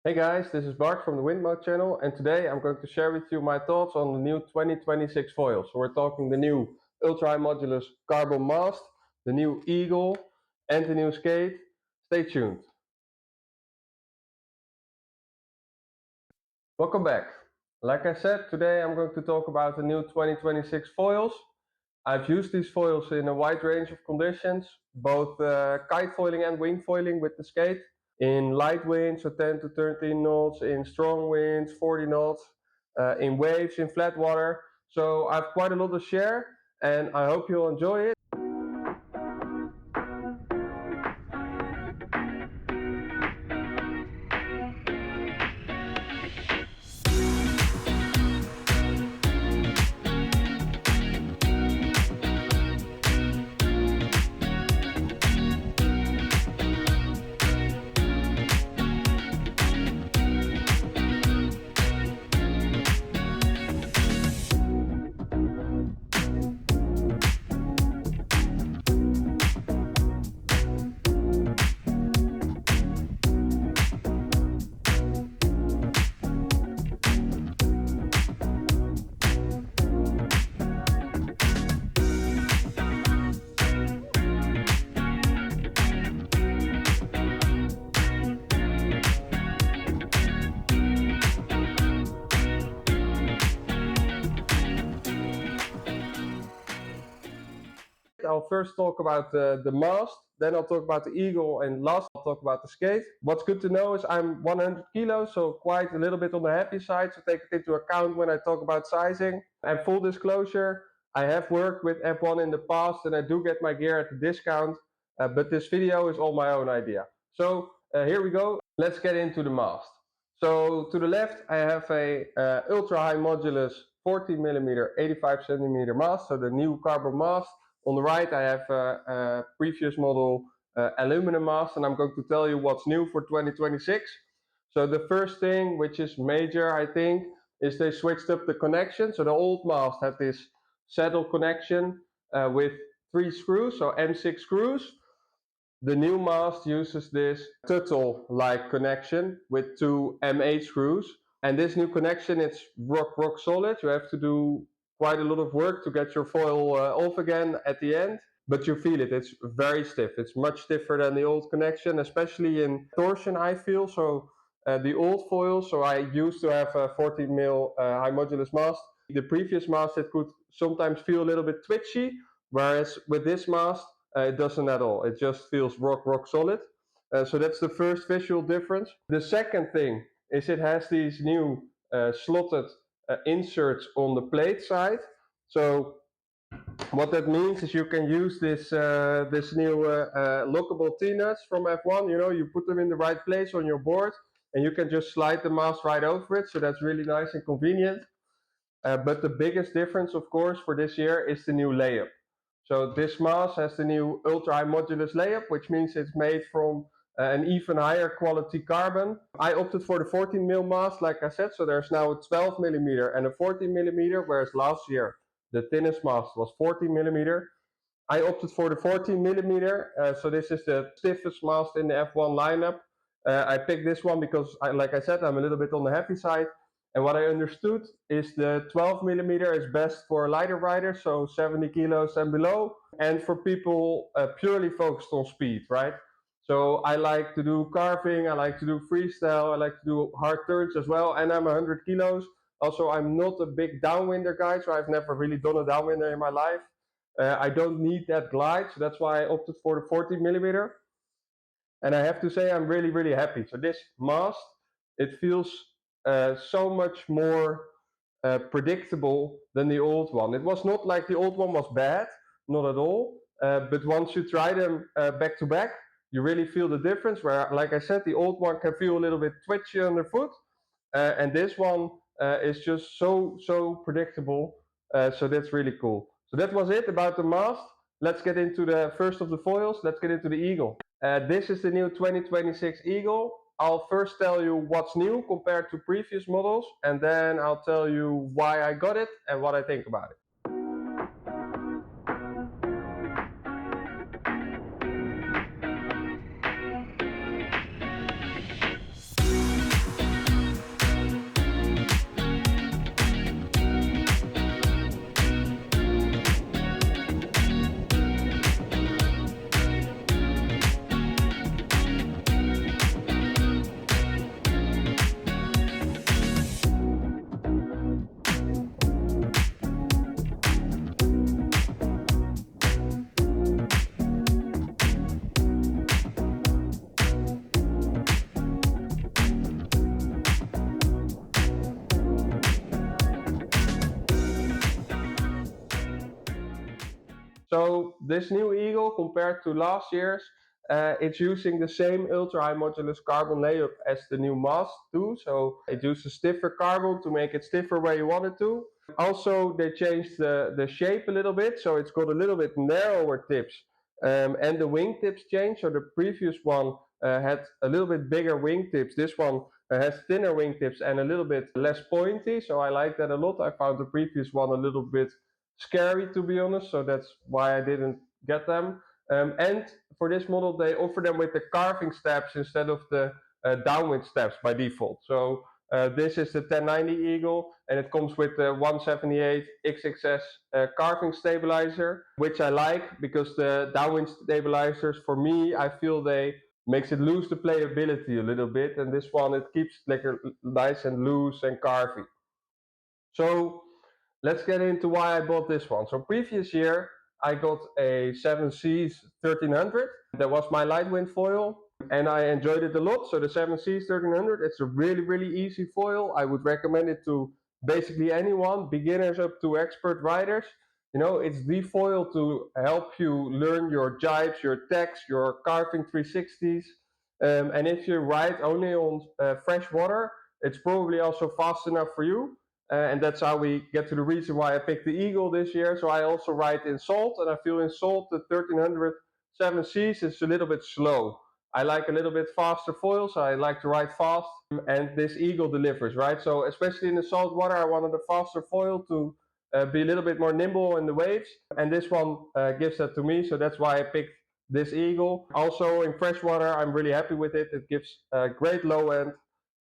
Hey guys, this is Bart from the WindMode channel, and today I'm going to share with you my thoughts on the new 2026 foils. So we're talking the new ultra high modulus carbon mast, the new Eagle, and the new Sk8. Stay tuned. Welcome back. Like I said, today I'm going to talk about the new 2026 foils. I've used these foils in a wide range of conditions, both kite foiling and wing foiling with the Sk8. In light winds, so 10 to 13 knots, in strong winds, 40 knots, in waves, in flat water. So I have quite a lot to share, and I hope you'll enjoy it. I'll first talk about the mast, then I'll talk about the Eagle, and last I'll talk about the Sk8. What's good to know is I'm 100 kilos, so quite a little bit on the heavy side, so take it into account when I talk about sizing. And full disclosure, I have worked with F1 in the past and I do get my gear at a discount, but this video is all my own idea. So here we go, let's get into the mast. So to the left I have a ultra high modulus 40mm 85cm mast, so the new carbon mast. On the right I have a previous model aluminum mast, and I'm going to tell you what's new for 2026. So the first thing, which is major I think, is they switched up the connection. So the old mast had this saddle connection with 3 screws, so M6 screws. The new mast uses this tuttle-like connection with 2 M8 screws. And this new connection, it's rock solid. You have to do quite a lot of work to get your foil off again at the end, but you feel it, it's very stiff. It's much stiffer than the old connection, especially in torsion I feel. So the old foil, so I used to have a 40mm high modulus mast. The previous mast, it could sometimes feel a little bit twitchy, whereas with this mast, it doesn't at all. It just feels rock solid. So that's the first visual difference. The second thing is it has these new slotted inserts on the plate side. So what that means is you can use this new lockable T-nuts from F1. You know, you put them in the right place on your board and you can just slide the mast right over it. So that's really nice and convenient. But the biggest difference, of course, for this year is the new layup. So this mast has the new ultra high modulus layup, which means it's made from an even higher quality carbon. I opted for the 14mm mast, like I said, so there's now a 12mm and a 14mm, whereas last year the thinnest mast was 14mm. I opted for the 14mm, so this is the stiffest mast in the F1 lineup. I picked this one because, like I said, I'm a little bit on the heavy side. And what I understood is the 12mm is best for lighter riders, so 70 kilos and below, and for people purely focused on speed, right? So I like to do carving, I like to do freestyle, I like to do hard turns as well, and I'm 100 kilos. Also, I'm not a big downwinder guy, so I've never really done a downwinder in my life. I don't need that glide, so that's why I opted for the 40mm. And I have to say I'm really happy. So this mast, it feels so much more predictable than the old one. It was not like the old one was bad, not at all. But once you try them back to back, you really feel the difference. Where, like I said, the old one can feel a little bit twitchy underfoot, and this one is just so predictable. So that's really cool. So that was it about the mast. Let's get into the first of the foils. Let's get into the Eagle. This is the new 2026 Eagle. I'll first tell you what's new compared to previous models, and then I'll tell you why I got it and what I think about it. So this new Eagle, compared to last year's, it's using the same ultra high modulus carbon layup as the new Mast too. So it uses stiffer carbon to make it stiffer where you want it to. Also, they changed the shape a little bit, so it's got a little bit narrower tips, and the wingtips changed. So the previous one had a little bit bigger wingtips. This one has thinner wingtips and a little bit less pointy, so I like that a lot. I found the previous one a little bit scary, to be honest, so that's why I didn't get them. And for this model, they offer them with the carving steps instead of the downwind steps by default. So this is the 1090 Eagle, and it comes with the 178 XXS Carving Stabiliser, which I like because the downwind stabilizers, for me, I feel they makes it lose the playability a little bit, and this one, it keeps like nice and loose and carvy. So let's get into why I bought this one. So previous year I got a 7Cs 1300. That was my light wind foil, and I enjoyed it a lot. So the 7Cs 1300, it's a really easy foil. I would recommend it to basically anyone, beginners up to expert riders. You know, it's the foil to help you learn your jibes, your tacks, your carving 360s. And if you ride only on fresh water, it's probably also fast enough for you. And that's how we get to the reason why I picked the Eagle this year. So I also ride in salt, and I feel in salt the 1300 7Cs is a little bit slow. I like a little bit faster foils. I like to ride fast, and this Eagle delivers, right? So especially in the salt water, I wanted a faster foil to be a little bit more nimble in the waves, and this one gives that to me. So that's why I picked this Eagle. Also in freshwater, I'm really happy with it. It gives a great low end.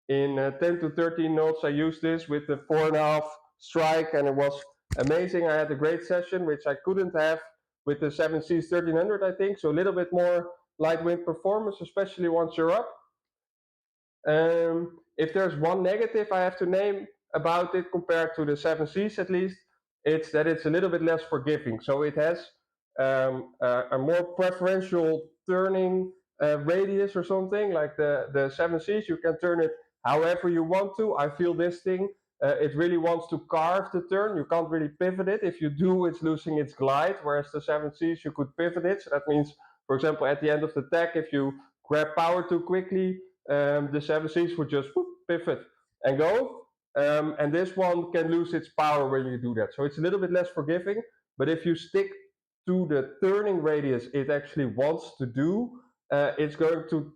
In 10 to 13 knots, I used this with the 4.5 strike, and it was amazing. I had a great session, which I couldn't have with the 7Cs 1300, I think. So a little bit more light wind performance, especially once you're up. If there's one negative I have to name about it compared to the 7Cs at least, it's that it's a little bit less forgiving. So it has a more preferential turning radius or something. Like the 7Cs, you can turn it however you want to. I feel this thing, it really wants to carve the turn. You can't really pivot it. If you do, it's losing its glide, whereas the 7Cs, you could pivot it. So that means, for example, at the end of the tack, if you grab power too quickly, the 7Cs would just whoop, pivot and go. And this one can lose its power when you do that. So it's a little bit less forgiving, but if you stick to the turning radius it actually wants to do, it's going to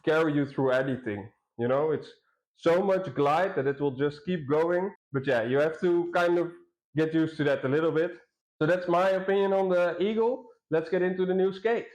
carry you through anything. You know, it's so much glide that it will just keep going. But yeah, you have to kind of get used to that a little bit. So that's my opinion on the Eagle. Let's get into the new Sk8.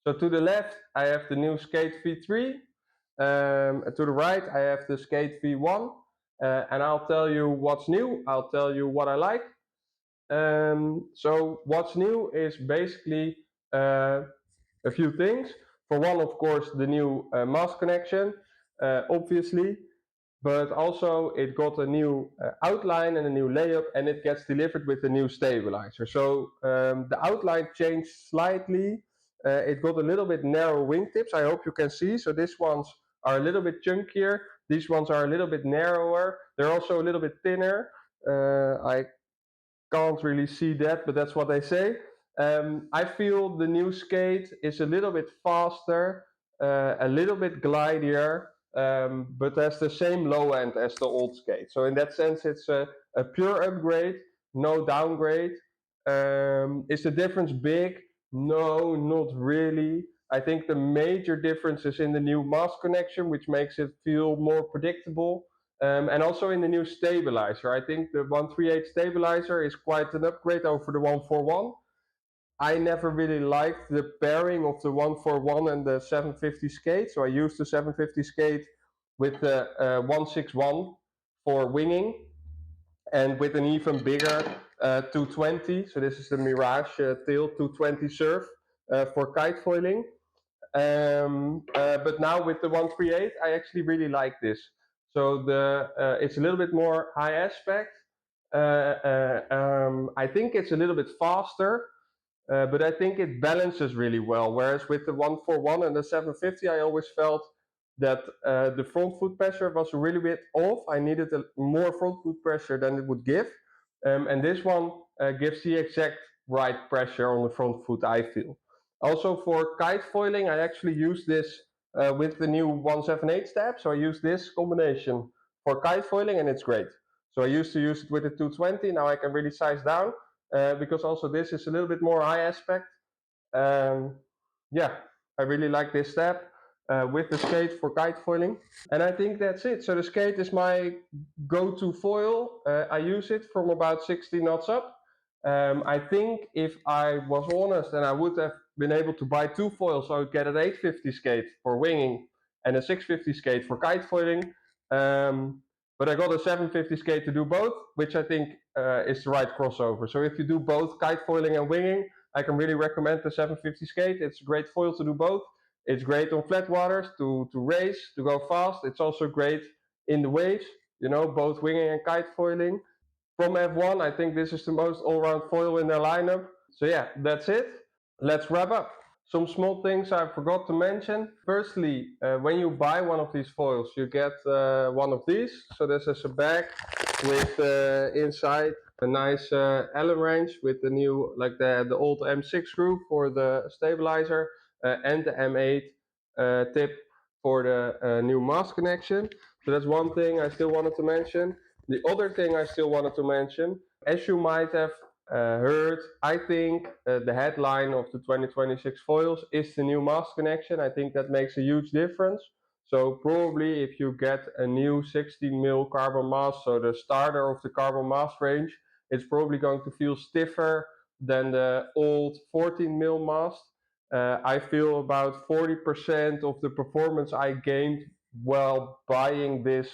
So to the left, I have the new Sk8 V3. To the right, I have the Sk8 V1. And I'll tell you what's new. I'll tell you what I like. So what's new is basically a few things. For one, of course, the new Mast connection, obviously. But also it got a new outline and a new layup, and it gets delivered with a new stabilizer. So the outline changed slightly. It got a little bit narrow wingtips, I hope you can see. So these ones are a little bit chunkier. These ones are a little bit narrower. They're also a little bit thinner. I can't really see that, but that's what they say. I feel the new Sk8 is a little bit faster, a little bit glidier, but has the same low end as the old Sk8. So in that sense, it's a pure upgrade, no downgrade. Is the difference big? No, not really. I think the major difference is in the new Mast connection, which makes it feel more predictable. And also in the new stabilizer. I think the 138 stabilizer is quite an upgrade over the 141. I never really liked the pairing of the 141 and the 750 Sk8, so I used the 750 Sk8 with the 161 for winging, and with an even bigger 220. So this is the Mirage Tail 220 surf. for kitefoiling. But now with the 138, I actually really like this. So it's a little bit more high aspect. I think it's a little bit faster, but I think it balances really well. Whereas with the 141 and the 750, I always felt that the front foot pressure was a really bit off. I needed more front foot pressure than it would give. And this one gives the exact right pressure on the front foot, I feel. Also for kitefoiling, I actually use this with the new 178 stab. So I use this combination for kitefoiling and it's great. So I used to use it with the 220, now I can really size down. Because also this is a little bit more high aspect. Yeah, I really like this stab with the Sk8 for kitefoiling. And I think that's it. So the Sk8 is my go-to foil. I use it from about 60 knots up. I think if I was honest and I would have been able to buy two foils, I would get an 850 Sk8 for winging and a 650 Sk8 for kitefoiling. But I got a 750 Sk8 to do both, which I think is the right crossover. So if you do both kitefoiling and winging, I can really recommend the 750 Sk8. It's a great foil to do both. It's great on flat waters to race, to go fast. It's also great in the waves, both winging and kitefoiling. From F1, I think this is the most all-round foil in their lineup. So yeah, that's it. Let's wrap up. Some small things I forgot to mention. Firstly, when you buy one of these foils, you get one of these. So this is a bag with inside a nice Allen wrench with the new, like the old M6 screw for the stabilizer and the M8 tip for the new Mast connection. So that's one thing I still wanted to mention. The other thing I still wanted to mention, as you might have heard, I think the headline of the 2026 foils is the new Mast connection. I think that makes a huge difference. So probably if you get a new 16mm carbon mast, so the starter of the carbon mast range, it's probably going to feel stiffer than the old 14mm mast. I feel about 40% of the performance I gained while buying this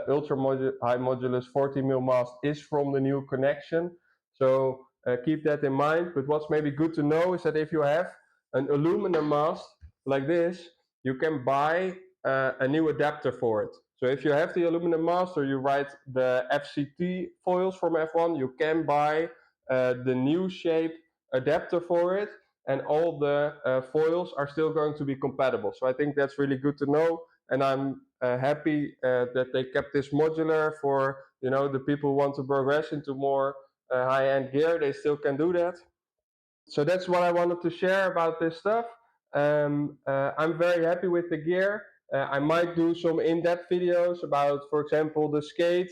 ultra high modulus 14mm mast is from the new connection. So keep that in mind. But what's maybe good to know is that if you have an aluminum mast like this, you can buy a new adapter for it. So if you have the aluminum mast or you ride the FCT foils from F1, you can buy the new shape adapter for it, and all the foils are still going to be compatible. So I think that's really good to know, and I'm happy that they kept this modular for the people who want to progress into more high-end gear. They still can do that. So that's what I wanted to share about this stuff. I'm very happy with the gear. I might do some in-depth videos about, for example, the Sk8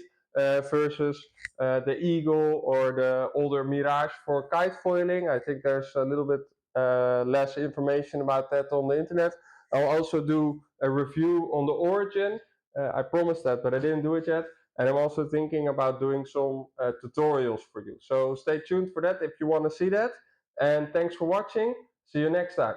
versus the Eagle or the older Mirage for kitefoiling. I think there's a little bit less information about that on the internet. I'll also do a review on the Origin. I promised that, but I didn't do it yet. And I'm also thinking about doing some tutorials for you. So stay tuned for that if you want to see that. And thanks for watching. See you next time.